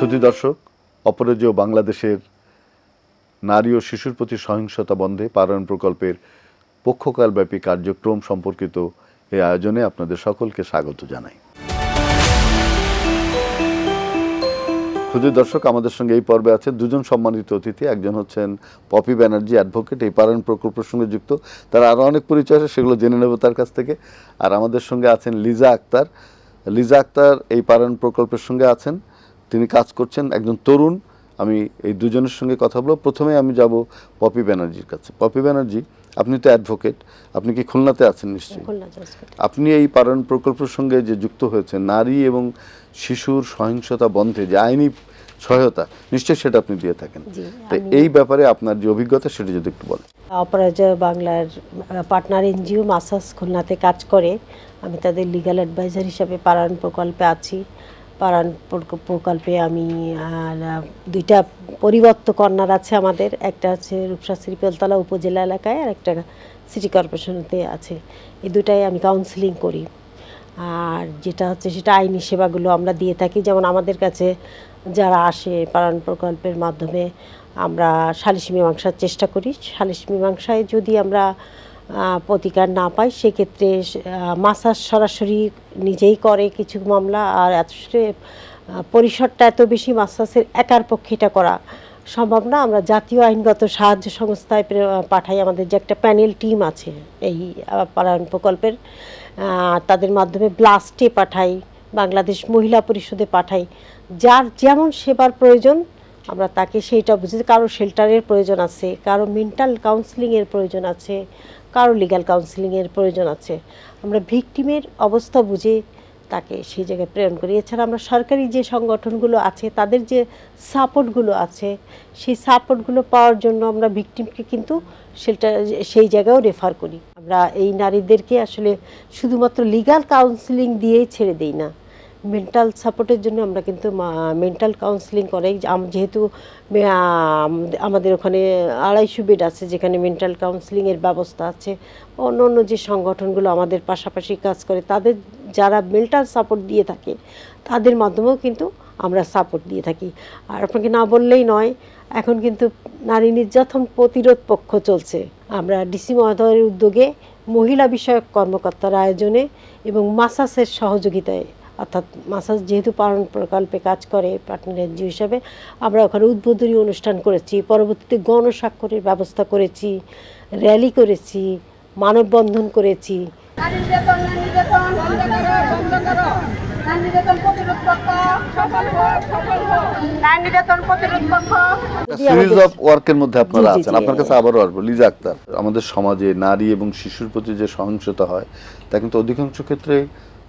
শ্রোতা দর্শক, অপরাজেয় বাংলাদেশের নারী ও শিশুর প্রতি সহিংসতা বন্ধে পারায়ণ প্রকল্পের পক্ষকালব্যাপী কার্যক্রম সম্পর্কিত এই আয়োজনে আপনাদের সকলকে স্বাগত জানাই। শ্রোতা দর্শক, আমাদের সঙ্গে এই পর্বে আছে দুজন সম্মানিত অতিথি। একজন হচ্ছেন পপি ব্যানার্জি, অ্যাডভোকেট, এই পারায়ণ প্রকল্পের সঙ্গে যুক্ত। তার আরও অনেক পরিচয় আছে, সেগুলো জেনে নেব তার কাছ থেকে। আর আমাদের সঙ্গে আছেন লিজা আক্তার। লিজা আক্তার এই পারায়ণ প্রকল্পের সঙ্গে আছেন, তিনি কাজ করছেন, একজন তরুণ। আমি এই দুজনের সঙ্গে কথা বলব। প্রথমে আমি যাব পপি ব্যানার্জির কাছে। পপি ব্যানার্জি, আপনি তো অ্যাডভোকেট, আপনি কি খুলনাতে আছেন? নিশ্চয়ই। আপনি এই পারায়ণ প্রকল্পের সঙ্গে যে যুক্ত হয়েছেন, নারী এবং শিশুর সহিংসতা বন্ধে যে আইনি সহায়তা, নিশ্চয়ই সেটা আপনি দিয়ে থাকেন। তো এই ব্যাপারে আপনার যে অভিজ্ঞতা, সেটা যদি একটু বলেন। অপরাজয় বাংলার পার্টনার এনজিও মাসাস খুলনাতে কাজ করে। আমি তাদের লিগ্যাল অ্যাডভাইজার হিসাবে পারায়ণ প্রকল্পে আছি। পারায়ণ প্রকল্পে আমি দুইটা পরিবর্ত কর্নার আছে আমাদের, একটা আছে রূপসা শ্রীপলতলা উপজেলা এলাকায়, আর একটা সিটি কর্পোরেশনতে আছে। এই দুটাই আমি কাউন্সিলিং করি। আর যেটা হচ্ছে সেটা আইনি সেবাগুলো আমরা দিয়ে থাকি। যেমন আমাদের কাছে যারা আসে পারায়ণ প্রকল্পের মাধ্যমে আমরা সালিশি মীমাংসার চেষ্টা করি। সালিশি মীমাংসায় যদি আমরা প্রতিকার না পাই, সেক্ষেত্রে মাসাজ সরাসরি নিজেই করে কিছু মামলা। আর পরিসরটা এত বেশি, মাসাজের একার পক্ষে এটা করা সম্ভব না। আমরা জাতীয় আইনগত সাহায্য সংস্থায় পাঠাই। আমাদের যে একটা প্যানেল টিম আছে এই পারায়ণ প্রকল্পের, তাদের মাধ্যমে ব্লাস্টে পাঠাই, বাংলাদেশ মহিলা পরিষদে পাঠাই। যার যেমন সেবার প্রয়োজন আমরা তাকে সেইটা বুঝি। কারো শেল্টারের প্রয়োজন আছে, কারো মেন্টাল কাউন্সিলিংয়ের প্রয়োজন আছে, কারো লিগ্যাল কাউন্সিলিংয়ের প্রয়োজন আছে। আমরা ভিকটিমের অবস্থা বুঝে তাকে সেই জায়গায় প্রেরণ করি। এছাড়া আমরা সরকারি যে সংগঠনগুলো আছে, তাদের যে সাপোর্টগুলো আছে, সেই সাপোর্টগুলো পাওয়ার জন্য আমরা ভিকটিমকে কিন্তু সেই জায়গায়ও রেফার করি। আমরা এই নারীদেরকে আসলে শুধুমাত্র লিগ্যাল কাউন্সিলিং দিয়েই ছেড়ে দিই না, মেন্টাল সাপোর্টের জন্য আমরা কিন্তু মেন্টাল কাউন্সিলিং করাই। যেহেতু আমাদের ওখানে 250 বেড আছে, যেখানে মেন্টাল কাউন্সিলিংয়ের ব্যবস্থা আছে। অন্য অন্য যে সংগঠনগুলো আমাদের পাশাপাশি কাজ করে, তাদের যারা মেন্টাল সাপোর্ট দিয়ে থাকে, তাদের মাধ্যমেও কিন্তু আমরা সাপোর্ট দিয়ে থাকি। আর আপনাকে না বললেই নয়, এখন কিন্তু নারী নির্যাতন প্রতিরোধ পক্ষ চলছে। আমরা ডিসি মহোদয়ের উদ্যোগে মহিলা বিষয়ক কর্মকর্তার আয়োজনে এবং মাসাসের সহযোগিতায়, অর্থাৎ মাসাজ যেহেতু পারায়ণ প্রকল্পে কাজ করে পার্টনার এনজিও হিসাবে, আমরা ওখানে উদ্বোধনী অনুষ্ঠান করেছি। পরবর্তীতে গণস্বাক্ষরের ব্যবস্থা করেছি, র্যালি করেছি, মানববন্ধন করেছি। সিরিজ অফ ওয়ার্কের মধ্যে আপনারা আছেন। আপনার কাছে আবারও আসবো লিজা আক্তার। আমাদের সমাজে নারী এবং শিশুর প্রতি যে সহিংসতা হয়, তা কিন্তু অধিকাংশ ক্ষেত্রে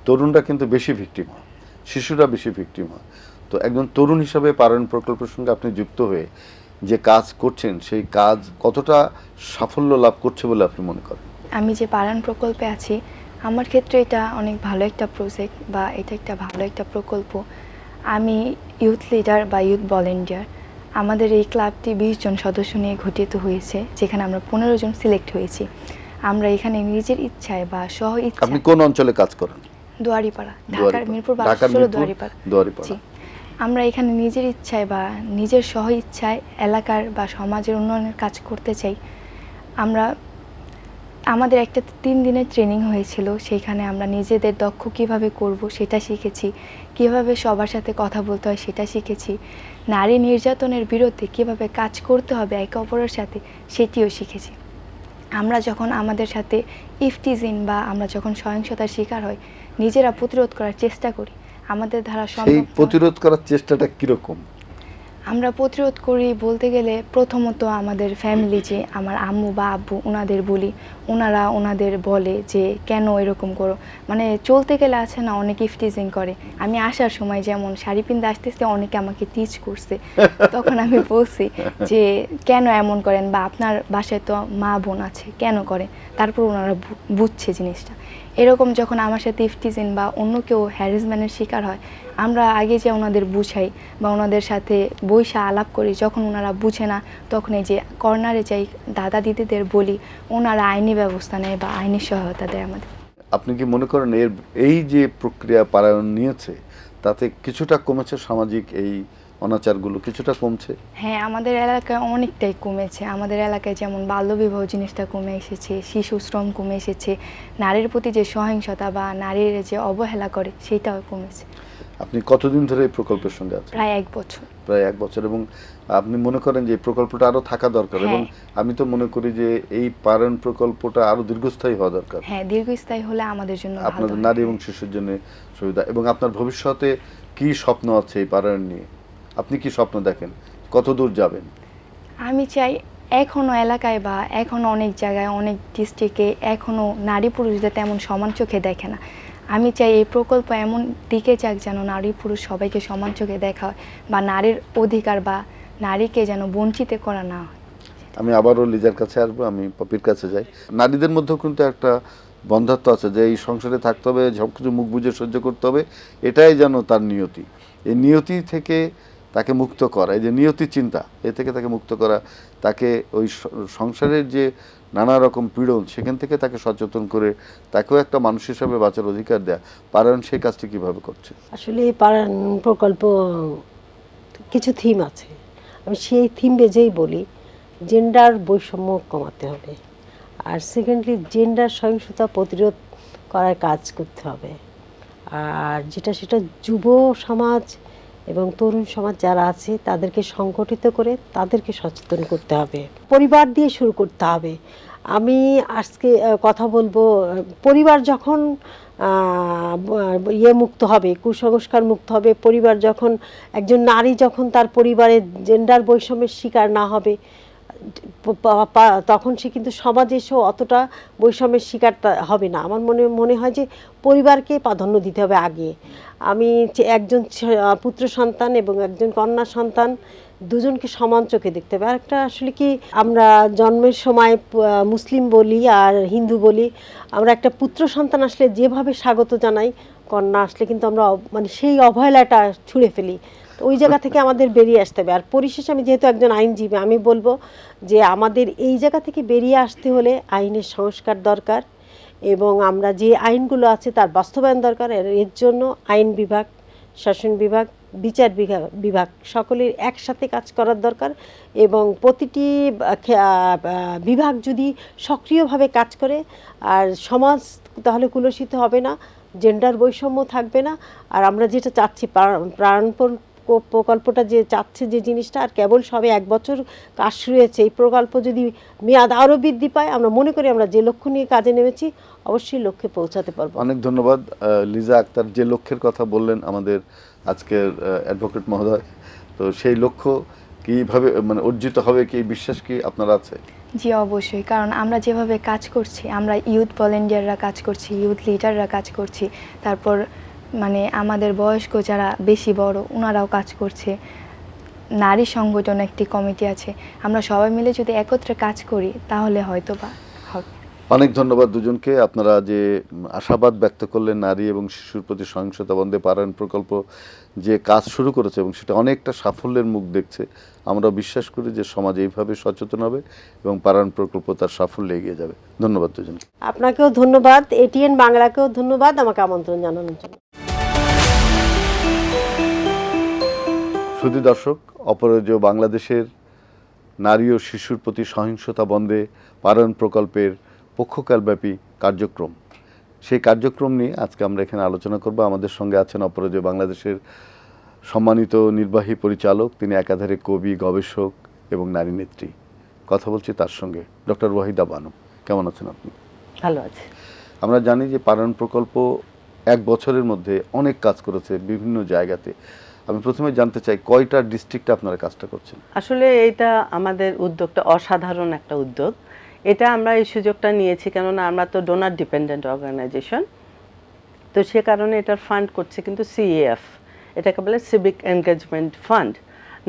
তরুণরা কিন্তু বেশি ভিকটিম হয়, শিশুরা বেশি ভিকটিম হয়। তো একজন তরুণ হিসাবে পারায়ণ প্রকল্পের সঙ্গে আপনি যুক্ত হয়ে যে কাজ করছেন, সেই কাজ কতটা সাফল্য লাভ করছে বলে আপনি মনে করেন? আমি যে পারায়ণ প্রকল্পে আছি, আমার ক্ষেত্রে এটা অনেক ভালো একটা প্রজেক্ট বা এটা একটা ভালো একটা প্রকল্প। আমি ইউথ লিডার বা ইউথ ভলেন্টিয়ার। আমাদের এই ক্লাবটি 20 জন সদস্য নিয়ে গঠিত হয়েছে, যেখানে আমরা 15 জন সিলেক্ট হয়েছি। আমরা এখানে নিজের ইচ্ছায় বা স্ব ইচ্ছায়। আপনি কোন অঞ্চলে কাজ করেন? দুয়ারিপাড়া, ঢাকার মিরপুর 22 দুয়ারিপাড়া। আমরা এখানে নিজের ইচ্ছায় বা নিজের স্ব ইচ্ছায় এলাকার বা সমাজের উন্নয়নের কাজ করতে চাই। আমাদের একটা 3 দিনের ট্রেনিং হয়েছিল, সেইখানে আমরা নিজেদের দক্ষ কিভাবে করব সেটা শিখেছি, কিভাবে সবার সাথে কথা বলতে হয় সেটা শিখেছি, নারী নির্যাতনের বিরুদ্ধে কিভাবে কাজ করতে হবে একে অপরের সাথে সেটিও শিখেছি। আমরা যখন আমাদের সাথে ইফটিজিং বা আমরা যখন সহিংসতার শিকার হই, নিজেরা প্রতিরোধ করার চেষ্টা করি, আমাদের দ্বারা সম্ভব। সেই প্রতিরোধ করার চেষ্টাটা কিরকম? আমরা প্রতিরোধ করি বলতে গেলে প্রথমত আমাদের ফ্যামিলি, যে আমার আম্মু বা আব্বু, ওনাদের বলি, ওনারা ওনাদের বলে যে কেন এরকম করো, মানে চলতে গেলে আছে না অনেক ইফটিজিং করে। আমি আসার সময় যেমন শাড়ি পিনতে আসতেছে, অনেকে আমাকে টিচ করছে, তখন আমি বলছি যে কেন এমন করেন, বা আপনার বাসায় তো মা বোন আছে, কেন করেন? তারপর ওনারা বুঝছে জিনিসটা। এরকম যখন আমার সাথে ইফটিজিং বা অন্য কেউ হ্যারাসমেন্টের শিকার হয়, আমরা আগে যে ওনাদের বুঝাই বা ওনাদের সাথে বইসা আলাপ করি। যখন ওনারা বুঝে না, তখন এই যে কর্নারে যাই, দাদা দিদিদের বলি, ওনারা আইনি ব্যবস্থা নেয় বা আইনি সহায়তা দেয় আমাদের। আপনি কি মনে করেন এই যে প্রক্রিয়া পারায়ণ নিয়েছে, তাতে কিছুটা কমেছে সামাজিক এই অনাচারগুলো কিছুটা কমছে? হ্যাঁ, আমাদের এলাকায় অনেকটাই কমেছে। আমাদের এলাকায় যেমন বাল্যবিবাহ জিনিসটা কমে এসেছে, শিশু শ্রম কমে এসেছে, নারীর প্রতি যে সহিংসতা বা নারীর যে অবহেলা করে সেটাও কমেছে। আপনি কতদিন ধরে এই প্রকল্পের সঙ্গে আছেন? প্রায় 1 বছর। প্রায় 1 বছর। এবং আপনি মনে করেন যে এই প্রকল্পটা আরো থাকা দরকার? হ্যাঁ। এবং আমি তো মনে করি যে এই পালন প্রকল্পটা আরো দীর্ঘস্থায়ী হওয়া দরকার। হ্যাঁ, দীর্ঘস্থায়ী হলে আমাদের জন্য ভালো আপনাদের হয়। নারী এবং শিশুর জন্য সুবিধা। এবং আপনার ভবিষ্যতে কি স্বপ্ন আছে এই পালন নিয়ে? আপনি কি স্বপ্ন দেখেন? কত দূর যাবেন? আমি চাই এখনো এলাকায় বা এখনো অনেক জায়গায়, অনেক ডিস্ট্রিক্টে এখনো নারী পুরুষদের তেমন সমান চোখে দেখে না। আমি চাই এই প্রকল্প এমন দিকে যাক যেন নারী পুরুষ সবাইকে সমান চোখে দেখা হয়, বা নারীর অধিকার বা নারীকে যেন বঞ্চিত করা না হয়। আমি আবারও লিজার কাছে আসবো, আমি পপির কাছে যাই। নারীদের মধ্যেও কিন্তু একটা বন্ধাত্ব আছে যে এই সংসারে থাকতে হবে, সবকিছু মুখ বুজে সহ্য করতে হবে, এটাই যেন তার নিয়তি। এই নিয়তি থেকে তাকে মুক্ত করা, এই যে নিয়তি চিন্তা, এ থেকে তাকে মুক্ত করা, তাকে ওই সংসারের যে নানা রকম পীড়ন সেখান থেকে তাকে সচেতন করে তাকেও একটা মানুষ হিসাবে বাঁচার অধিকার দেয়া। পারায়ণ সেই কাজটি কিভাবে করছে? আসলে এই পারান প্রকল্প কিছু থিম আছে, আমি সেই থিম বেজেই বলি জেন্ডার বৈষম্য কমাতে হবে, আর সেকেন্ডলি জেন্ডার সহিংসতা প্রতিরোধ করার কাজ করতে হবে, আর যেটা সেটা যুব সমাজ এবং তরুণ সমাজ যারা আছে তাদেরকে সংগঠিত করে তাদেরকে সচেতন করতে হবে, পরিবার দিয়ে শুরু করতে হবে। আমি আজকে কথা বলবো, পরিবার যখন মুক্ত হবে, কুসংস্কার মুক্ত হবে, পরিবার যখন একজন নারী যখন তার পরিবারে জেন্ডার বৈষম্যের শিকার না হবে, তখন সে কিন্তু সমাজে এসেও অতটা বৈষম্যের শিকার হবে না। আমার মনে হয় যে পরিবারকে প্রাধান্য দিতে হবে আগে। আমি একজন পুত্র সন্তান এবং একজন কন্যা সন্তান দুজনকে সমান চোখে দেখতে হবে। আর একটা আসলে কি, আমরা জন্মের সময় মুসলিম বলি আর হিন্দু বলি, আমরা একটা পুত্র সন্তান আসলে যেভাবে স্বাগত জানাই, কন্যা আসলে কিন্তু আমরা মানে সেই অবহেলাটা ছুঁড়ে ফেলি। ওই জায়গা থেকে আমাদের বেরিয়ে আসতে হবে। আর পরিশেষে আমি যেহেতু একজন আইনজীবী, আমি বলবো যে আমাদের এই জায়গা থেকে বেরিয়ে আসতে হলে আইনের সংস্কার দরকার, এবং আমরা যে আইনগুলো আছে তার বাস্তবায়ন দরকার। এর জন্য আইন বিভাগ, শাসন বিভাগ, বিচার বিভাগ সকলের একসাথে কাজ করার দরকার, এবং প্রতিটি বিভাগ যদি সক্রিয়ভাবে কাজ করে, আর সমাজ তাহলে কুলসিত হবে না, জেন্ডার বৈষম্য থাকবে না। আর আমরা যেটা চাচ্ছি, প্রাণ প্রকল্পটা যে চাচ্ছে যে জিনিসটা, আর কেবল সবে 1 বছর কাজ শুরু হয়েছে, এই প্রকল্প যদি মেয়াদ আরও বৃদ্ধি পায়, আমরা মনে করি আমরা যে লক্ষ্য নিয়ে কাজে নেমেছি অবশ্যই লক্ষ্যে পৌঁছাতে পারবো। অনেক ধন্যবাদ লিজা আক্তার, যে লক্ষ্যের কথা বললেন আমাদের আজকের অ্যাডভোকেট মহোদয়। তো সেই লক্ষ্য কিভাবে মানে অর্জিত হবে, কি বিশ্বাস কি আপনার আছে? জি অবশ্যই, কারণ আমরা যেভাবে কাজ করছি, আমরা ইউথ ভলেন্টিয়াররা কাজ করছি, ইউথ লিডাররা কাজ করছি, তারপর মানে আমাদের বয়স্ক যারা বেশি বড় ওনারাও কাজ করছে, নারী সংগঠন একটি কমিটি আছে, আমরা সবাই মিলে যদি একত্রে কাজ করি তাহলে হয়তো বা হবে। অনেক ধন্যবাদ দুজনকে। আপনারা যে আশাবাদ ব্যক্ত করলেন নারী এবং শিশুর প্রতি সহিংসতা বন্ধে পারায়ণ প্রকল্প যে কাজ শুরু করেছে এবং সেটা অনেকটা সাফল্যের মুখ দেখছে, আমরা বিশ্বাস করি যে সমাজ এইভাবে সচেতন হবে এবং পারায়ণ প্রকল্প তার সাফল্যে এগিয়ে যাবে। ধন্যবাদ দুজনকে। আপনাকেও ধন্যবাদ, এটিএন বাংলাকেও ধন্যবাদ আমাকে আমন্ত্রণ জানানোর জন্য। শুধু দর্শক, অপরাজেয় বাংলাদেশের নারী ও শিশুর প্রতি সহিংসতা বন্ধে পারায়ণ প্রকল্পের পক্ষকালব্যাপী কার্যক্রম, সেই কার্যক্রম নিয়ে আজকে আমরা এখানে আলোচনা করব। আমাদের সঙ্গে আছেন অপরাজেয় বাংলাদেশের সম্মানিত নির্বাহী পরিচালক, তিনি একাধারে কবি, গবেষক এবং নারী নেত্রী। কথা বলছি তার সঙ্গে, ডক্টর ওয়াহিদা বানু। কেমন আছেন আপনি? ভালো আছে। আমরা জানি যে পারায়ণ প্রকল্প 1 বছরের মধ্যে অনেক কাজ করেছে বিভিন্ন জায়গাতে। আমি প্রথমে জানতে চাই কয়টা ডিস্ট্রিক্টে আপনারা কাজটা করছেন? আসলে এটা আমাদের উদ্যোগটা অসাধারণ একটা উদ্যোগ। এটা আমরা এই সুযোগটা নিয়েছি কেননা আমরা তো ডোনার ডিপেন্ডেন্ট অর্গানাইজেশন, তো সে কারণে এটার ফান্ড করছে কিন্তু সিএএফ, এটাকে বলে সিভিক এনগেজমেন্ট ফান্ড,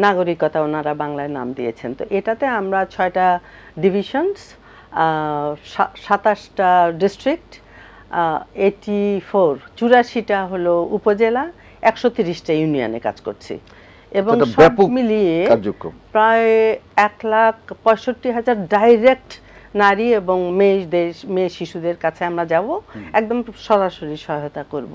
নাগরিকতা ওনারা বাংলায় নাম দিয়েছেন। তো এটাতে আমরা 6টা ডিভিশনস, 27টা ডিস্ট্রিক্ট, 84টা হলো উপজেলা, 130টা ইউনিয়নে কাজ করছি, এবং সব মিলিয়ে প্রায় 1,65,000 ডাইরেক্ট নারী এবং মেয়ে শিশুদের কাছে আমরা যাব, একদম সরাসরি সহায়তা করব।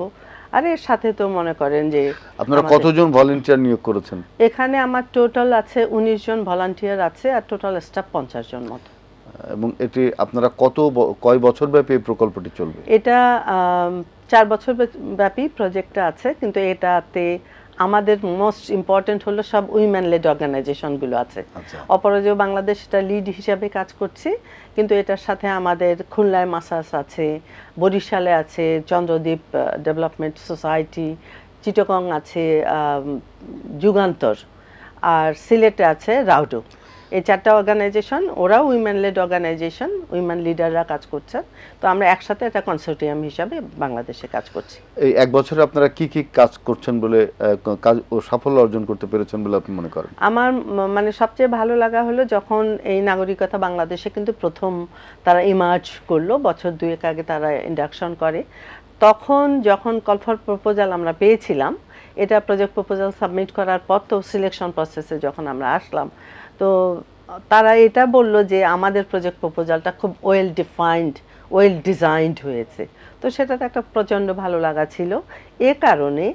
আর এর সাথে তো মনে করেন যে আপনারা আমাদের- কতজন ভলেন্টিয়ার নিয়োগ করেছেন? এখানে আমার টোটাল আছে 19 জন ভলান্টিয়ার আছে, আর টোটাল স্টাফ 50 জন মতো। এবং এটি আপনারা কয় বছর ব্যাপী এই প্রকল্পটি চলবে? এটা 4 বছর ব্যাপী প্রজেক্টটা আছে, কিন্তু এটাতে আমাদের মোস্ট ইম্পর্টেন্ট হলো সব উইমেন লেড অর্গানাইজেশনগুলো আছে। আচ্ছা। অপরাজেয় বাংলাদেশ এটা লিড হিসাবে কাজ করছি, কিন্তু এটার সাথে আমাদের খুলনায় মাসাস আছে, বরিশালে আছে চন্দ্রদ্বীপ ডেভেলপমেন্ট সোসাইটি, চিটাগং আছে যুগান্তর, আর সিলেটে আছে রাউডো। এই 4টা অর্গানাইজেশন, ওরা উইমেন লেড অর্গানাইজেশন, উইমেন লিডাররা কাজ করছেন। তো আমরা একসাথে একটা কনসোর্টিয়াম হিসাবে বাংলাদেশে কাজ করছি। এই 1 বছরে আপনারা কি কি কাজ করছেন বলে কাজ ও সাফল্য অর্জন করতে পেরেছেন বলে আপনি মনে করেন? আমার মানে সবচেয়ে ভালো লাগা হলো যখন এই নাগরিকতা বাংলাদেশে কিন্তু প্রথম তারা ইমার্জ করলো, বছর 2 আগে তারা ইন্ডাকশন করে। তখন যখন কল ফর প্রপোজাল আমরা পেয়েছিলাম, এটা প্রজেক্ট প্রপোজাল সাবমিট করার পর তো সিলেকশন প্রসেসে যখন আমরা আসলাম, তো তারা এটা বলল যে আমাদের প্রজেক্ট প্রপোজালটা খুব ওয়েল ডিফাইন্ড, ওয়েল ডিজাইনড হয়েছে। তো সেটাতে একটা প্রচণ্ড ভালো লাগা ছিল, এ কারণে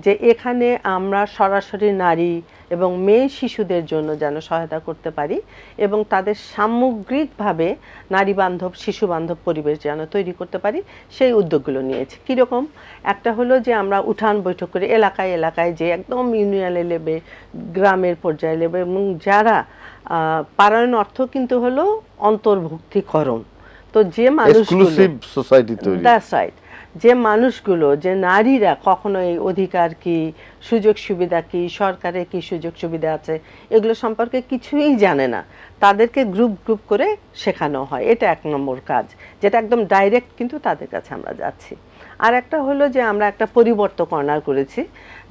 যে এখানে আমরা সরাসরি নারী এবং মেয়ে শিশুদের জন্য যেন সহায়তা করতে পারি এবং তাদের সামগ্রিকভাবে নারী বান্ধব শিশু বান্ধব পরিবেশ যেন তৈরি করতে পারি, সেই উদ্যোগগুলো নিয়েছি। কীরকম? একটা হলো যে আমরা উঠান বৈঠক করে এলাকায় এলাকায় যে একদম ইউনিয়নের লেভেলে, গ্রামের পর্যায়ে লেভেলে, এবং যারা পারায়ণ অর্থ কিন্তু হলো অন্তর্ভুক্তিকরণ। তো যে মানুষগুলো, এক্সক্লুসিভ সোসাইটি তৈরি। দ্যাটস রাইট, যে মানুষগুলো, যে নারীরা কখনো এই অধিকার কি, সুযোগ সুবিধা কি, সরকারের কি সুযোগ সুবিধা আছে, এগুলো সম্পর্কে কিছুই জানে না, তাদেরকে গ্রুপ গ্রুপ করে শেখানো হয়। এটা 1 নম্বর কাজ, যেটা একদম ডাইরেক্ট কিন্তু তাদের কাছে আমরা যাচ্ছি। আর একটা হলো যে আমরা একটা পরিবর্তন কর্নার করেছি,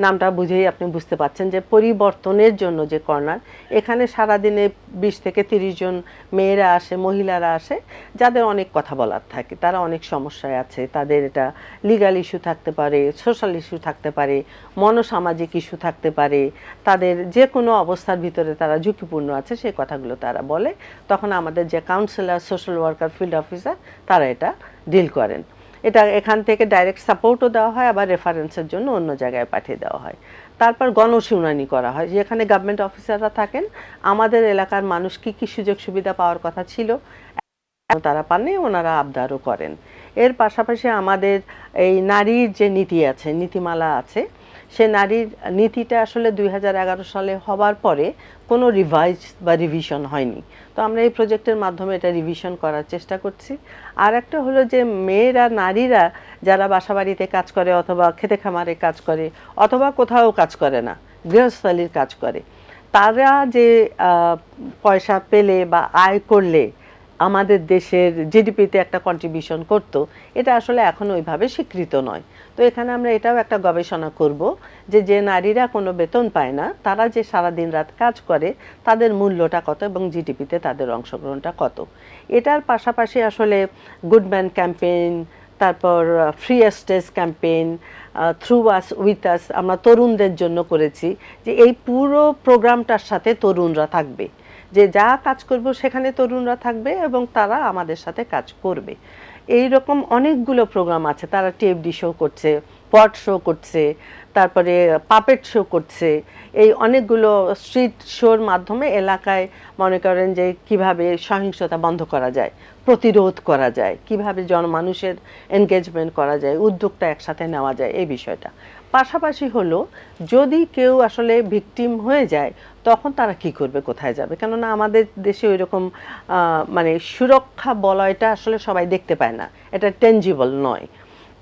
নামটা বুঝেই আপনি বুঝতে পারছেন যে পরিবর্তনের জন্য যে কর্নার। এখানে সারাদিনে 20 থেকে 30 জন মেয়েরা আসে, মহিলারা আসে, যাদের অনেক কথা বলার থাকে, তারা অনেক সমস্যায় আছে, তাদের এটা লিগ্যাল ইস্যু থাকতে পারে, সোশ্যাল ইস্যু থাকতে পারে, মনোসামাজিক ইস্যু থাকতে পারে, তাদের যে কোনো অবস্থার ভিতরে তারা ঝুঁকিপূর্ণ আছে, সেই কথাগুলো তারা বলে। তখন আমাদের যে councillor, social worker, field officer, তারা এটা ডিল করেন। এটা এখান থেকে ডাইরেক্ট সাপোর্টও দেওয়া হয়, আবার রেফারেন্সের জন্য অন্য জায়গায় পাঠিয়ে দেওয়া হয়। তারপর গণশুনানি করা হয়, যেখানে গভর্নমেন্ট অফিসাররা থাকেন, আমাদের এলাকার মানুষ কি কি সুযোগ সুবিধা পাওয়ার কথা ছিল তারা পাননি, ওনারা আবদারও করেন। এর পাশাপাশি আমাদের এই নারীর যে নীতি আছে, নীতিমালা আছে, সে নারীর নীতিটা আসলে 2011 সালে হবার পরে কোনো রিভাইজ বা রিভিশন হয়নি। তো আমরা এই প্রজেক্টের মাধ্যমে এটা রিভিশন করার চেষ্টা করছি। আর একটা হলো যে মেয়েরা, নারীরা যারা বাসাবাড়িতে কাজ করে, অথবা খেতে খামারে কাজ করে, অথবা কোথাও কাজ করে না, গৃহস্থালির কাজ করে, তারা যে পয়সা পেলে বা আয় করলে আমাদের দেশের জিডিপিতে একটা কন্ট্রিবিউশন করত, এটা আসলে এখন ওইভাবে স্বীকৃত নয়। তো এখানে আমরা এটাও একটা গবেষণা করব যে যে নারীরা কোনো বেতন পায় না, তারা যে সারাদিন রাত কাজ করে, তাদের মূল্যটা কত এবং জিডিপিতে তাদের অংশগ্রহণটা কত। এটার পাশাপাশি আসলে গুডম্যান ক্যাম্পেইন, তারপর free stage campaign, through us with us আমরা তরুণদের জন্য করেছি, যে এই পুরো প্রোগ্রামটার সাথে তরুণরা থাকবে, যে যা কাজ করব সেখানে তরুণরা থাকবে এবং তারা আমাদের সাথে কাজ করবে। এই রকম অনেকগুলো প্রোগ্রাম আছে, তারা টিএফডি শো করছে, পট শো করছে, তারপরে পাপেট শো করছে, এই অনেকগুলো স্ট্রিট শোর মাধ্যমে এলাকায় মনে করেন যে কিভাবে সহিংসতা বন্ধ করা যায়, প্রতিরোধ করা যায়, কিভাবে জনমানুষের এনগেজমেন্ট করা যায়, উদ্যোগটা একসাথে নেওয়া যায়, এই বিষয়টা। পাশাপাশি হলো যদি কেউ আসলে ভিকটিম হয়ে যায়, তখন তারা কি করবে, কোথায় যাবে, কেননা আমাদের দেশে ওই রকম মানে সুরক্ষা বলয়টা আসলে সবাই দেখতে পায় না, এটা টেনজিবল নয়।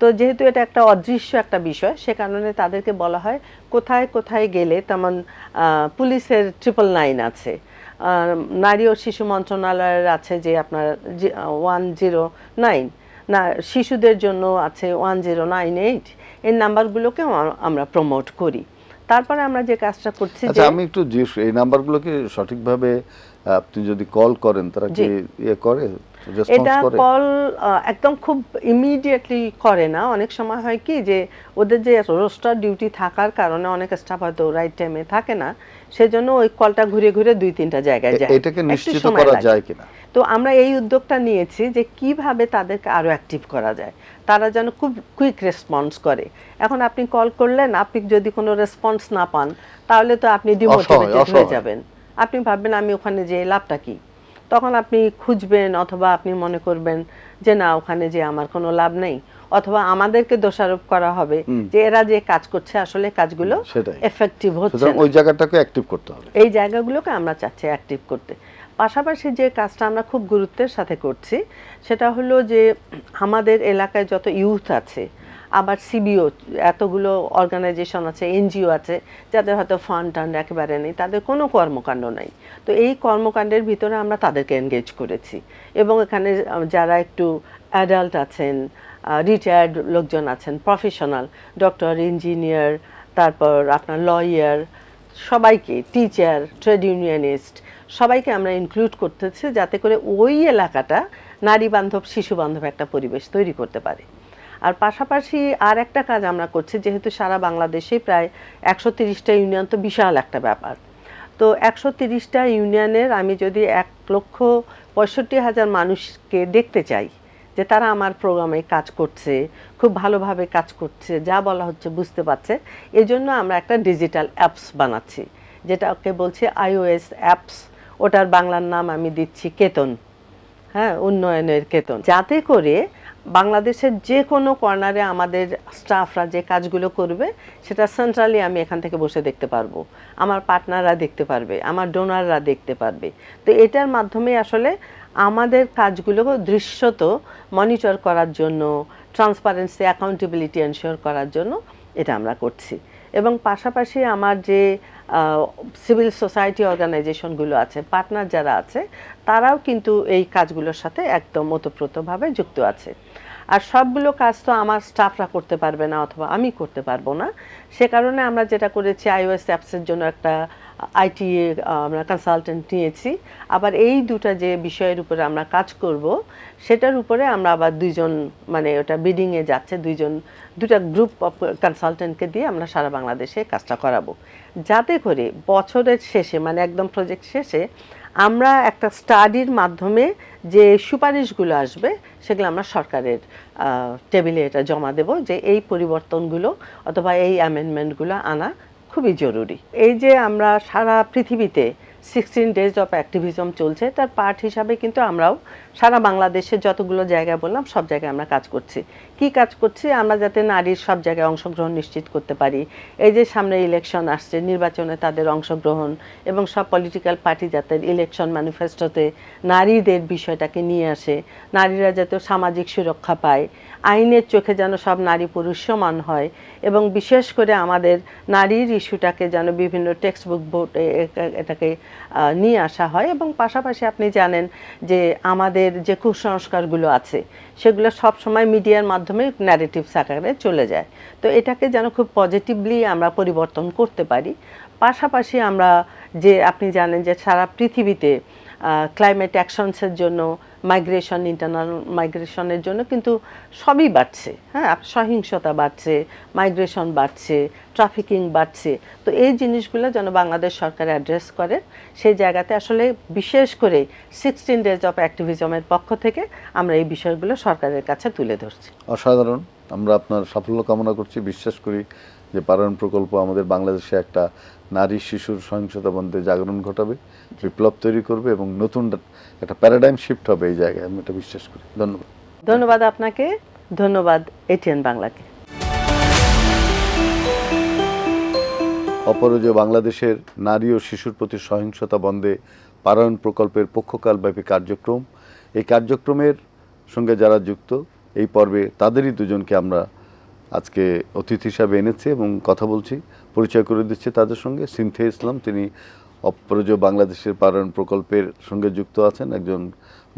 তো যেহেতু এটা একটা অদৃশ্য একটা বিষয়, সে কারণে তাদেরকে বলা হয় কোথায় কোথায় গেলে, তেমন পুলিশের 999 আছে, নারী ও শিশু মন্ত্রণালয়ের আছে যে আপনার 109, না শিশুদের জন্য আছে 1098, এই নাম্বারগুলোকে আমরা প্রমোট করি। তারপরে আমরা যে কাজটা করছি, যে আচ্ছা আমি একটু এই নাম্বারগুলোকে সঠিকভাবে আপনি যদি কল করেন, তারা কি ইয়ে করে, রেসপন্স এটা করে? কল একদম খুব ইমিডিয়েটলি করে না, অনেক সময় হয় কি যে ওদের যে রোস্টার ডিউটি থাকার কারণে অনেক স্টাফ হয়তো রাইট টাইমে থাকে না, সেজন্য ওই কলটা ঘুরে ঘুরে 2-3টা জায়গায় যায়। এটাকে একটু নিশ্চিত সময় করা লাগে। যায় কিনা? তো তো আমরা এই উদ্যোগটা নিয়েছি যে কিভাবে তাদেরকে আরও অ্যাক্টিভ করা যায়, তারা যেন খুব কুইক রেসপন্স করে। এখন আপনি কল করলেন, আপনি যদি কোনো রেসপন্স না পান তাহলে তো আপনি ডিমোটিভেটেড হয়ে যাবেন, আপনি ভাববেন আমি ওখানে যে লাভটা কি। তখন আপনি খুঁজবেন, অথবা আপনি মনে করবেন যে না ওখানে যে আমার কোনো লাভ নেই, অথবা আমাদেরকে দোষারোপ করা হবে যে এরা যে কাজ করছে আসলে কাজগুলো এফেক্টিভ হচ্ছে না। ওই জায়গাটাকে অ্যাক্টিভ করতে হবে, এই জায়গাগুলোকে আমরা চাচ্ছি অ্যাক্টিভ করতে। পাশাপাশি যে কাজটা আমরা খুব গুরুত্বের সাথে করছি সেটা হলো যে আমাদের এলাকায় যত ইউথ আছে, আবার সিবিও এতগুলো অর্গানাইজেশন আছে, এনজিও আছে যাদের হয়তো ফান্ড টান্ড একেবারে নেই, তাদের কোনো কর্মকাণ্ড নাই। তো এই কর্মকাণ্ডের ভিতরে আমরা তাদেরকে এনগেজ করেছি, এবং এখানে যারা একটু অ্যাডাল্ট আছেন, রিটায়ার্ড লোকজন আছেন, প্রফেশনাল, ডক্টর, ইঞ্জিনিয়ার, তারপর আপনার লয়ার, সবাইকে, টিচার, ট্রেড ইউনিয়নিস্ট, সবাইকে আমরা ইনক্লুড করতেছি যাতে করে ওই এলাকাটা নারী বান্ধব, শিশু বান্ধব একটা পরিবেশ তৈরি করতে পারে। আর পাশাপাশি আর একটা কাজ আমরা করছি, যেহেতু সারা বাংলাদেশে প্রায় 130টা ইউনিয়ন, তো বিশাল একটা ব্যাপার। তো 130টা ইউনিয়নের আমি যদি 1,65,000 মানুষকে দেখতে চাই যে তারা আমার প্রোগ্রামে কাজ করছে, খুব ভালোভাবে কাজ করছে, যা বলা হচ্ছে বুঝতে পারছে, এই জন্য আমরা একটা ডিজিটাল অ্যাপস বানাচ্ছি, যেটাকে বলছি iOS অ্যাপস। ওটার বাংলার নাম আমি দিচ্ছি কেতন, হ্যাঁ, উন্নয়নের কেতন, যাতে করে বাংলাদেশের যে কোনো কর্নারে আমাদের স্টাফরা যে কাজগুলো করবে সেটা সেন্ট্রালি আমি এখান থেকে বসে দেখতে পারবো, আমার পার্টনাররা দেখতে পারবে, আমার ডোনাররা দেখতে পারবে। তো এটার মাধ্যমে আসলে আমাদের কাজগুলো দৃশ্যত মনিটর করার জন্য, ট্রান্সপারেন্সি, অ্যাকাউন্টেবিলিটি এনশিওর করার জন্য এটা আমরা করছি। এবং পাশাপাশি আমার যে সিভিল সোসাইটি অর্গানাইজেশনগুলো আছে, পার্টনার যারা আছে, তারাও কিন্তু এই কাজগুলোর সাথে একদম ওতপ্রোতভাবে যুক্ত আছে। আর সবগুলো কাজ তো আমার স্টাফরা করতে পারবে না, অথবা আমি করতে পারবো না। সে কারণে আমরা যেটা করেছি, iOS অ্যাপসের জন্য একটা আইটি আমরা কনসালটেন্ট নিয়েছি। আবার এই দুটা যে বিষয়ের উপরে আমরা কাজ করব সেটার উপরে আমরা আবার দুইজন, মানে ওটা বিডিংয়ে যাচ্ছে, দুটা গ্রুপ অফ কনসালটেন্টকে দিয়ে আমরা সারা বাংলাদেশে কাজটা করাবো, যাতে করে বছরের শেষে, মানে একদম প্রজেক্ট শেষে, আমরা একটা স্টাডির মাধ্যমে যে সুপারিশগুলো আসবে সেগুলো আমরা সরকারের টেবিলে এটা জমা দেব, যে এই পরিবর্তনগুলো অথবা এই অ্যামেন্ডমেন্টগুলো আনা খুবই জরুরি। এই যে আমরা সারা পৃথিবীতে 16 ডেজ অফ অ্যাক্টিভিজম চলছে, তার পার্ট হিসাবে কিন্তু আমরাও সারা বাংলাদেশে যতগুলো জায়গা বললাম সব জায়গায় আমরা কাজ করছি। কি কাজ করছি? আমরা যাতে নারীর সব জায়গায় অংশগ্রহণ নিশ্চিত করতে পারি, এই যে সামনে ইলেকশন আসছে, নির্বাচনে তাদের অংশগ্রহণ, এবং সব পলিটিক্যাল পার্টি যাতে ইলেকশন ম্যানিফেস্টোতে নারীদের বিষয়টাকে নিয়ে আসে, নারীরা যাতে সামাজিক সুরক্ষা পায়, আইনের চোখে যেন সব নারী পুরুষ সমান হয়, এবং বিশেষ করে আমাদের নারীর ইস্যুটাকে যেন বিভিন্ন টেক্সট বুক ভোটে এটাকে নিয়ে আসা হয়। এবং পাশাপাশি আপনি জানেন যে আমাদের যে কুসংস্কারগুলো আছে সেগুলো সব সময় মিডিয়ার মাধ্যমে ন্যারেটিভস আকারে চলে যায়, তো এটাকে যেন খুব পজিটিভলি আমরা পরিবর্তন করতে পারি। পাশাপাশি আমরা যে আপনি জানেন যে সারা পৃথিবীতে ক্লাইমেট অ্যাকশনসের জন্য, মাইগ্রেশন, ইন্টারনাল মাইগ্রেশনের জন্য কিন্তু সবই বাড়ছে, হ্যাঁ, সহিংসতা বাড়ছে, মাইগ্রেশন বাড়ছে, ট্রাফিকিং বাড়ছে। তো এই জিনিসগুলো যেন বাংলাদেশ সরকার অ্যাড্রেস করে, সেই জায়গাতে আসলে বিশেষ করে 16 ডেজ অফ অ্যাক্টিভিজমের পক্ষ থেকে আমরা এই বিষয়গুলো সরকারের কাছে তুলে ধরছি। অসাধারণ, আমরা আপনার সাফল্য কামনা করছি। বিশ্বাস করি যে পারায়ণ প্রকল্প আমাদের বাংলাদেশে একটা নারী শিশুর সহিংসতা বন্ধে জাগরণ ঘটাবে, বিপ্লব তৈরি করবে, এবং নতুন একটা প্যারাডাইম শিফট হবে এই জায়গায়, আমি এটা বিশ্বাস করি। ধন্যবাদ। ধন্যবাদ আপনাকে, ধন্যবাদ এটিএন বাংলাকে। অপরাজেয় বাংলাদেশের নারী ও শিশুর প্রতি সহিংসতা বন্ধে পারায়ণ প্রকল্পের পক্ষকালব্যাপী কার্যক্রম, এই কার্যক্রমের সঙ্গে যারা যুক্ত এই পর্বে তাদেরই দুজনকে আমরা আজকে অতিথি হিসাবে এনেছি এবং কথা বলছি। পরিচয় করে দিচ্ছি তাদের সঙ্গে। সিনথিয়া ইসলাম, তিনি অপরাজেয় বাংলাদেশের পারায়ণ প্রকল্পের সঙ্গে যুক্ত আছেন, একজন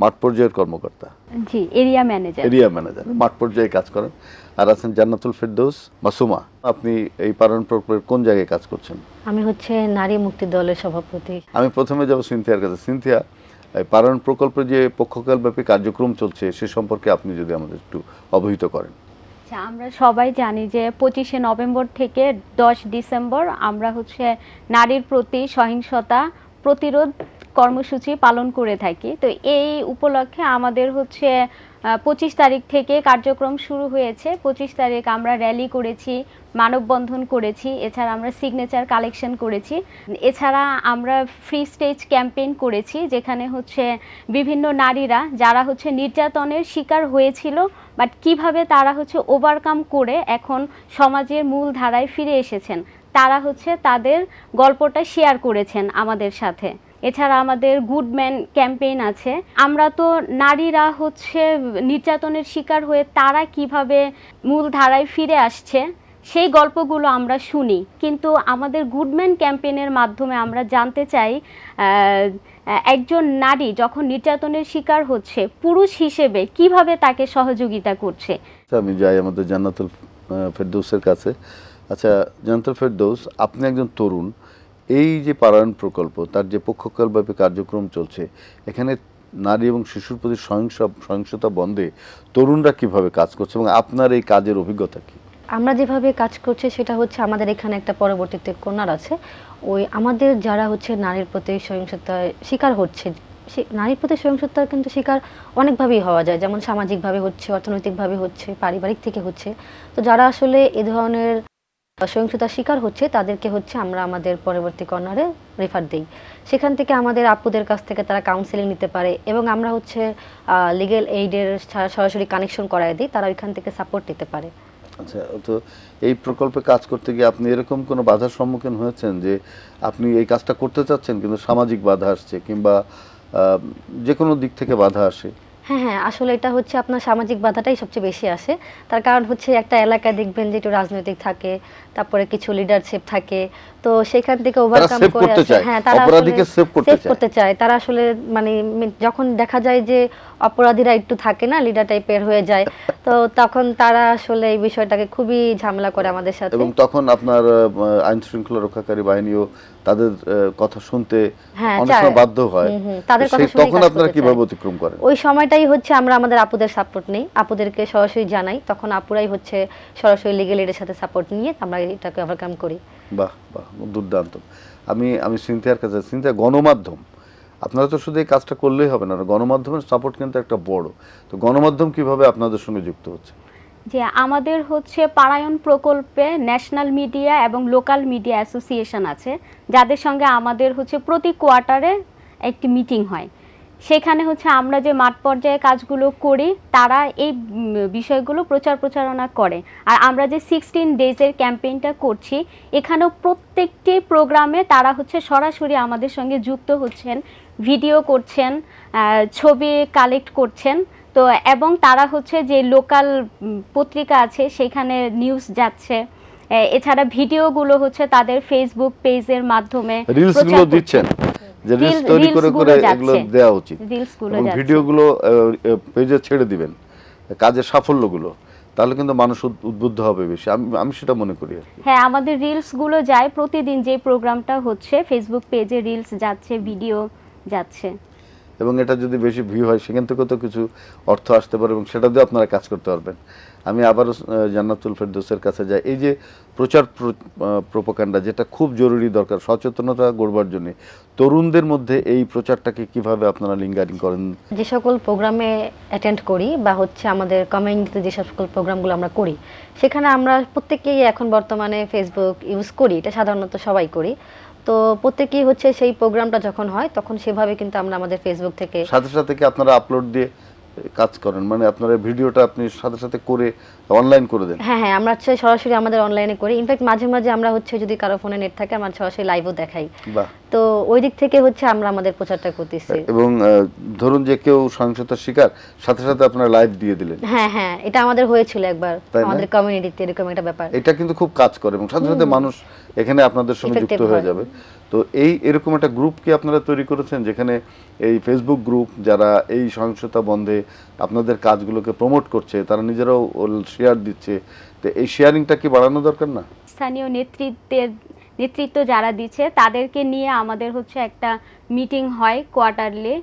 মাঠ পর্যায়ের কর্মকর্তা, জি, এরিয়া ম্যানেজার, মাঠ পর্যায়ে কাজ করেন। আর আছেন জান্নাতুল ফেরদৌস মাসুমা, আপনি এই পারায়ণ প্রকল্পের কোন জায়গায় কাজ করছেন? আমি হচ্ছে নারী মুক্তি দলের সভাপতি। আমি প্রথমে যাব সিনথিয়ার কাছে। সিনথিয়া, এই পারায়ণ প্রকল্পের যে পক্ষকালব্যাপী কার্যক্রম চলছে সে সম্পর্কে আপনি যদি আমাদের একটু অবহিত করেন। আচ্ছা, আমরা সবাই জানি যে 25শে নভেম্বর থেকে 10 ডিসেম্বর আমরা হচ্ছে নারীর প্রতি সহিংসতা প্রতিরোধ কর্মসূচি পালন করে থাকি। তো এই উপলক্ষে আমাদের হচ্ছে 25 তারিখ থেকে কার্যক্রম শুরু হয়েছে। 25 তারিখ আমরা র্যালি করেছি, মানববন্ধন করেছি, এছাড়া আমরা সিগনেচার কালেকশন করেছি, এছাড়া আমরা ফ্রি স্টেজ ক্যাম্পেইন করেছি, যেখানে হচ্ছে বিভিন্ন নারীরা যারা হচ্ছে নির্যাতনের শিকার হয়েছিল বাট কিভাবে তারা হচ্ছে ওভারকাম করে এখন সমাজের মূল ধারায় ফিরে এসেছেন, তারা হচ্ছে তাদের গল্পটা শেয়ার করেছেন আমাদের সাথে। এছাড়া আমাদের গুডম্যান ক্যাম্পেইন আছে। আমরা তো নারীরা হচ্ছে নির্যাতনের শিকার হয়ে তারা কিভাবে মূল ধারায় ফিরে আসছে সেই গল্পগুলো আমরা শুনি, কিন্তু আমাদের গুডম্যান ক্যাম্পেইনের মাধ্যমে আমরা জানতে চাই একজন নারী যখন নির্যাতনের শিকার হচ্ছে পুরুষ হিসেবে কিভাবে তাকে সহযোগিতা করছে। আমি যাই আমাদের জান্নাতুল ফেরদৌসের কাছে। আচ্ছা জান্নাতুল ফেরদৌস, আপনি একজন তরুণ, এই যে পারায়ণ প্রকল্প তার যে পক্ষকালব্যাপী কার্যক্রম চলছে, এখানে নারী এবং শিশুর প্রতি সহিংসতা বন্ধে তরুণরা কিভাবে কাজ করছে এবং আপনার এই কাজের অভিজ্ঞতা কি? আমরা যেভাবে কাজ করছি সেটা হচ্ছে আমাদের এখানে একটা পরবর্তীতে কর্নার আছে। ওই আমাদের যারা হচ্ছে নারীর প্রতি সহিংসতার শিকার হচ্ছে, নারীর প্রতি সহিংসতার কিন্তু শিকার অনেকভাবেই হওয়া যায়, যেমন সামাজিকভাবে হচ্ছে, অর্থনৈতিকভাবে হচ্ছে, পারিবারিক থেকে হচ্ছে। তো যারা আসলে এ ধরনের সহিংসতার শিকার হচ্ছে তাদেরকে হচ্ছে আমরা আমাদের পরবর্তী কর্নারে রেফার দিই। সেখান থেকে আমাদের আপুদের কাছ থেকে তারা কাউন্সেলিং নিতে পারে এবং আমরা হচ্ছে লিগ্যাল এইডের সরাসরি কানেকশন করায় দিই, তারা ওইখান থেকে সাপোর্ট দিতে পারে। আচ্ছা, তো এই প্রকল্পে কাজ করতে গিয়ে আপনি এরকম কোনো বাধার সম্মুখীন হয়েছেন যে আপনি এই কাজটা করতে চাচ্ছেন কিন্তু সামাজিক বাধা আসছে কিংবা যে কোনো দিক থেকে বাধা আসে? হ্যাঁ হ্যাঁ, আসলে এটা হচ্ছে আপনার সামাজিক বাধাটাই সবচেয়ে বেশি আসে। তার কারণ হচ্ছে একটা এলাকায় দেখবেন যে একটু রাজনৈতিক থাকে, তারপরে কিছু লিডারশিপ থাকে, তো সেখান থেকে ওভারকাম করে আসে। হ্যাঁ, তারা অপরাধীকে সেভ করতে চায়। তারা আসলে মানে যখন দেখা যায় যে অপরাধীরা একটু থাকে না, লিডার টাইপের হয়ে যায়, তো তখন তারা আসলে এই বিষয়টাকে খুবই ঝামেলা করে আমাদের সাথে। এবং তখন আপনার আইন শৃঙ্খলা রক্ষাকারী বাহিনীও তাদের কথা শুনতে অনেক সময় বাধ্য হয়। তখন আপনারা কিভাবে অতিক্রম করেন? ওই সময়টাই হচ্ছে আমরা আমাদের আপুদের সাপোর্ট নেই, আপুদেরকে সরাসরি জানাই, তখন আপুরাই হচ্ছে সরাসরি লিগ্যাল এর সাথে সাপোর্ট নিয়ে আমরা এটাকে ওভারকাম করি। বাহ বাহ, দুর্দান্ত। আমি সিনথিয়ার কাছে, সিনথিয়া, গণমাধ্যম, আপনারা তো শুধু এই কাজটা করলেই হবে না, গণমাধ্যমের সাপোর্ট কিন্তু একটা বড়। তো গণমাধ্যম কিভাবে আপনাদের সঙ্গে যুক্ত হচ্ছে? যে আমাদের হচ্ছে পারায়ণ প্রকল্পে ন্যাশনাল মিডিয়া এবং লোকাল মিডিয়া অ্যাসোসিয়েশন আছে, যাদের সঙ্গে আমাদের হচ্ছে প্রতি কোয়ার্টারে একটি মিটিং হয়। সেখানে হচ্ছে আমরা যে মাঠ পর্যায়ে কাজগুলো করি তারা এই বিষয়গুলো প্রচারণা করে। আর আমরা যে 16 ডেজের ক্যাম্পেইনটা করছি, এখানেও প্রত্যেকটি প্রোগ্রামে তারা হচ্ছে সরাসরি আমাদের সঙ্গে যুক্ত হচ্ছেন, ভিডিও করছেন, ছবি কালেক্ট করছেন। তো এবং তারা হচ্ছে যে লোকাল পত্রিকা আছে সেখানে নিউজ যাচ্ছে, এছাড়া ভিডিওগুলো হচ্ছে তাদের ফেসবুক পেজের মাধ্যমে রিলসগুলো দিচ্ছেন, যে রিলস তৈরি করে এগুলো দেওয়া উচিত, এবং ভিডিওগুলো পেজে ছেড়ে দিবেন কাজের সাফল্যগুলো, তাহলে কিন্তু মানুষ উদ্বুদ্ধ হবে বেশি, আমি সেটা মনে করি। হ্যাঁ, আমাদের রিলসগুলো যায় প্রতিদিন, যে প্রোগ্রামটা হচ্ছে ফেসবুক পেজে রিলস যাচ্ছে, ভিডিও যাচ্ছে, এবং এটা যদি বেশি ভিউ হয় সেখান থেকে তো কিছু অর্থ আসতে পারে এবং সেটা দিয়ে আপনারা কাজ করতে পারবেন। আমি আবারও জান্নাতুল ফেরদৌসের কাছে যাই। এই যে প্রচার প্রোপাগান্ডা, যেটা খুব জরুরি দরকার সচেতনতা গড়বার জন্য, তরুণদের মধ্যে এই প্রচারটাকে কিভাবে আপনারা লিঙ্গারিং করেন? যে সকল প্রোগ্রামে অ্যাটেন্ড করি বা হচ্ছে আমাদের কমিউনিটিতে যে সকল প্রোগ্রামগুলো আমরা করি, সেখানে আমরা প্রত্যেকেই এখন বর্তমানে ফেসবুক ইউজ করি, এটা সাধারণত সবাই করি। তো প্রত্যেকেই হচ্ছে সেই প্রোগ্রামটা যখন হয় তখন সেভাবে কিন্তু আমরা আমাদের ফেসবুক থেকে সাথে কি আপনারা আপলোড দিয়ে কাজ করেন, মানে আপনারা ভিডিওটা আপনি সাথে করে অনলাইন করে দেন? হ্যাঁ হ্যাঁ, আমরা হচ্ছে সরাসরি আমাদের অনলাইনে করি। ইনফ্যাক্ট মাঝে মাঝে আমরা হচ্ছে যদি কারো ফোনে নেট থাকে আমরা সরাসরি লাইভও দেখাই। তো ওই দিক থেকে হচ্ছে আমরা আমাদের প্রচারটা করতেছি। এবং ধরুন যে কেউ সহিংসতার শিকার, সাথে আপনারা লাইভ দিয়ে দিলেন। হ্যাঁ হ্যাঁ, এটা আমাদের হয়েছিল একবার আমাদের কমিউনিটিতে, এরকম একটা ব্যাপার। এটা কিন্তু খুব কাজ করে এবং সাথে মানুষ এখানে আপনাদের সঙ্গে যুক্ত হয়ে যাবে। তো এরকম একটা গ্রুপ কি আপনারা তৈরি করেছেন, যেখানে এই ফেসবুক গ্রুপ যারা এই সহিংসতা বন্ধে আপনাদের কাজগুলোকে প্রমোট করছে, তারা নিজেরাও শেয়ার দিচ্ছে, তো এই শেয়ারিংটা কি বাড়ানো দরকার না? স্থানীয় নেতৃত্ব যারা দিচ্ছে তাদেরকে নিয়ে আমাদের হচ্ছে একটা মিটিং হয় কোয়ার্টারলি।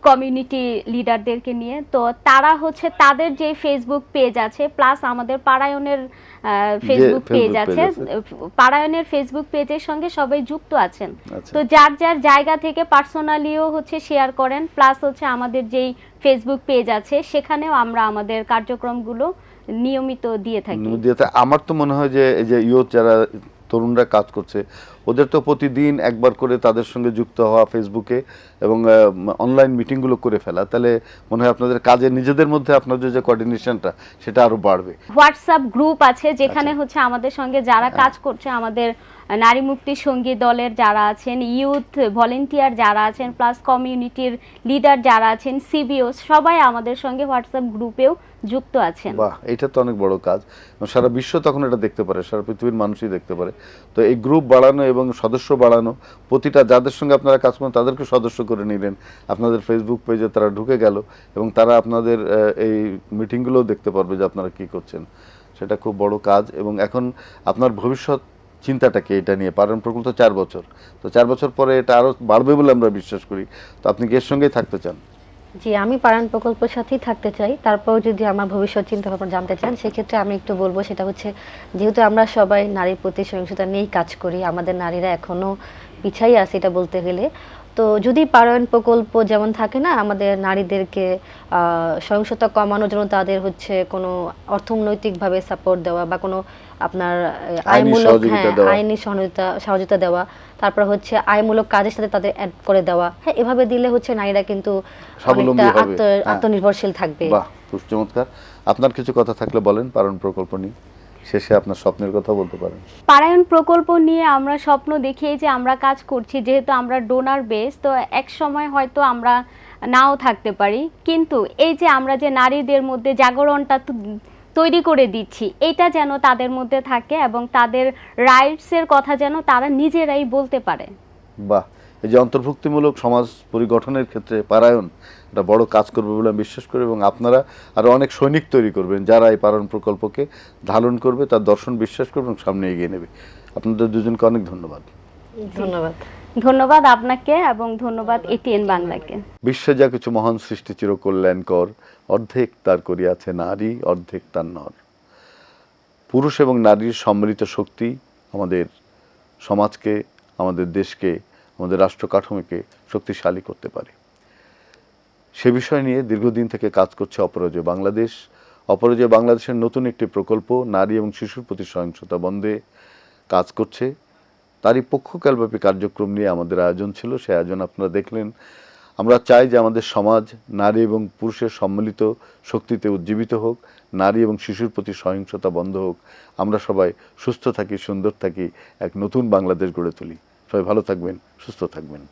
কমিউনিটি লিডারদেরকে নিয়ে। তো তারা হচ্ছে তাদের যে ফেসবুক পেজ আছে প্লাস আমাদের পারায়ণের ফেসবুক পেজ Facebook আছে, page আছে। পারায়ণের ফেসবুক পেজের সঙ্গে সবাই যুক্ত আছেন। আচ্ছা। তো যার যার জায়গা থেকে পার্সোনালিও হচ্ছে শেয়ার করেন, প্লাস হচ্ছে আমাদের যেই ফেসবুক পেজ আছে সেখানেও আমরা আমাদের কার্যক্রমগুলো নিয়মিত দিয়ে থাকি। আমার তো মনে হয় যে এই যে ইয়ুথ যারা তরুণরা কাজ করছে ওদের তো প্রতিদিন একবার করে তাদের সঙ্গে যুক্ত হওয়া ফেসবুকে এবং অনলাইন মিটিংগুলো করে ফেলা, তাহলে মনে হয় আপনাদের কাজে নিজেদের মধ্যে আপনাদের যে কোঅর্ডিনেশনটা সেটা আরো বাড়বে। হোয়াটসঅ্যাপ গ্রুপ আছে যেখানে হচ্ছে আমাদের সঙ্গে যারা কাজ করছে, আমাদের নারী মুক্তি সঙ্গী দলের যারা আছেন, ইউথ ভলেন্টিয়ার যারা আছেন, প্লাস কমিউনিটির লিডার যারা আছেন, সিবিও, সবাই আমাদের সঙ্গে হোয়াটসঅ্যাপ গ্রুপেও যুক্ত আছেন। বাহ, এটা তো অনেক বড় কাজ। সারা বিশ্ব তখন এটা দেখতে পারে, সারা পৃথিবীর মানুষই দেখতে পারে। তো এই গ্রুপ বাড়ানো এবং সদস্য বাড়ানো, প্রতিটা যাদের সঙ্গে আপনারা কাজ করেন তাদেরকে সদস্য করে নিলেন, আপনাদের ফেসবুক পেজে তারা ঢুকে গেল এবং তারা আপনাদের এই মিটিংগুলোও দেখতে পারবে যে আপনারা কি করছেন। সেটা খুব বড় কাজ। এবং এখন আপনার ভবিষ্যৎ চিন্তাটা কি এটা নিয়ে? পারায়ণ প্রকল্প 4 বছর, তো 4 বছর পরে এটা আরও বাড়বে বলে আমরা বিশ্বাস করি। তো আপনি কি এর সঙ্গেই থাকতে চান? জি, আমি পারায়ণ প্রকল্পের সাথেই থাকতে চাই। তারপর যদি আমার ভবিষ্যৎ চিন্তা ভাবনা জানতে চান সেক্ষেত্রে আমি একটু বলবো, সেটা হচ্ছে যেহেতু আমরা সবাই নারীর প্রতি সহিংসতা নিয়েই কাজ করি, আমাদের নারীরা এখনও পিছাই আছে এটা বলতে গেলে। তো যদি পারায়ণ প্রকল্প যেমন থাকে না, আমাদের নারীদেরকে সহিংসতা কমানোর জন্য তাদের হচ্ছে কোনো অর্থনৈতিকভাবে সাপোর্ট দেওয়া বা কোনো আপনার আইনমূলক আইনি সহযোগিতা দেওয়া, তারপর হচ্ছে আইনমূলক কাজের সাথে তাদের অ্যাড করে দেওয়া, হ্যাঁ, এভাবে দিলে হচ্ছে নারীরা কিন্তু অনেকটা আত্মনির্ভরশীল থাকবে। বাহ, খুব চমৎকার। আপনার কিছু কথা থাকলে বলেন পারায়ণ প্রকল্প নিয়ে, শেষে আপনার স্বপ্নের কথা বলতে পারেন। পারায়ণ প্রকল্প নিয়ে আমরা স্বপ্ন দেখিয়ে যে আমরা কাজ করছি, যেহেতু আমরা ডোনার বেস, তো এক সময় হয়তো আমরা নাও থাকতে পারি, কিন্তু এই যে আমরা যে নারীদের মধ্যে জাগরণটা তৈরি করে দিচ্ছি, এটা যেন তাদের মধ্যে থাকে এবং তাদের রাইটসের কথা যেন তারা নিজেরাই বলতে পারে। বাহ, এই যে অন্তর্ভুক্তিমূলক সমাজ পরিগঠনের ক্ষেত্রে পারায়ণ একটা বড় কাজ করবে বলে আমি বিশ্বাস করি এবং আপনারা আরও অনেক সৈনিক তৈরি করবেন যারা এই পারায়ণ প্রকল্পকে ধারণ করবে, তার দর্শন বিশ্বাস করবে এবং সামনে এগিয়ে নেবে। আপনাদের দুজনকে অনেক ধন্যবাদ। ধন্যবাদ। ধন্যবাদ আপনাকে এবং ধন্যবাদ এটিএন বাংলাকে। বিশ্বে যা কিছু মহান সৃষ্টি চিরকল্যাণকর, অর্ধেক তার করিয়াছে নারী, অর্ধেক তার নর। পুরুষ এবং নারীর সম্মিলিত শক্তি আমাদের সমাজকে, আমাদের দেশকে, আমাদের রাষ্ট্র কাঠামোকে শক্তিশালী করতে পারে। সে বিষয় নিয়ে দীর্ঘদিন থেকে কাজ করছে অপরাজেয় বাংলাদেশ। অপরাজেয় বাংলাদেশের নতুন একটি প্রকল্প নারী এবং শিশুর প্রতি সহিংসতা বন্ধে কাজ করছে। তারই পক্ষকালব্যাপী কার্যক্রম নিয়ে আমাদের আয়োজন ছিল, সেই আয়োজন আপনারা দেখলেন। আমরা চাই যে আমাদের সমাজ নারী এবং পুরুষের সম্মিলিত শক্তিতে উজ্জীবিত হোক, নারী এবং শিশুর প্রতি সহিংসতা বন্ধ হোক, আমরা সবাই সুস্থ থাকি, সুন্দর থাকি, এক নতুন বাংলাদেশ গড়ে তুলি। সবাই ভালো থাকবেন, সুস্থ থাকবেন।